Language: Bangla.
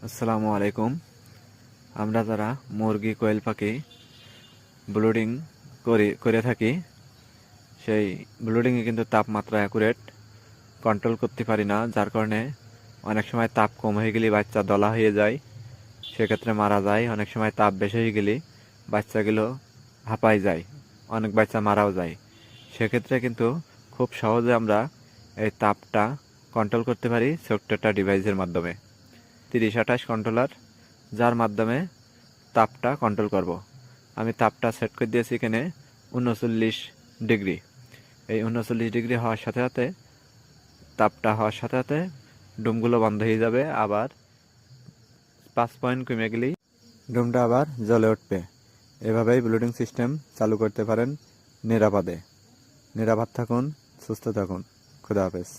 আসসালামু আলাইকুম। আমরা যারা মুরগি কোয়েল পাখি ব্লুডিং করে থাকি, সেই ব্লুডিংয়ে কিন্তু তাপমাত্রা অ্যাকুরেট কন্ট্রোল করতে পারি না, যার কারণে অনেক সময় তাপ কম হয়ে গেলে বাচ্চা দলা হয়ে যায়, সেক্ষেত্রে মারা যায়। অনেক সময় তাপ বেশি হয়ে গেলে বাচ্চাগুলো হাঁপাই যায়, অনেক বাচ্চা মারাও যায়। সেক্ষেত্রে কিন্তু খুব সহজে আমরা এই তাপটা কন্ট্রোল করতে পারি ছোট্ট একটা ডিভাইসের মাধ্যমে, 30-28 কন্ট্রোলার, যার মাধ্যমে তাপটা কন্ট্রোল করব। আমি তাপটা সেট করে দিয়েছি এখানে 39 ডিগ্রি। এই 39 ডিগ্রি হওয়ার সাথে সাথে তাপটা হওয়ার সাথে সাথে ডুমগুলো বন্ধ হয়ে যাবে, আবার 5 পয়েন্ট কমে গেলেই ডুমটা আবার জ্বলে উঠবে। এভাবেই ব্লুডিং সিস্টেম চালু করতে পারেন নিরাপদে। নিরাপদ থাকুন, সুস্থ থাকুন। খুদা হাফেজ।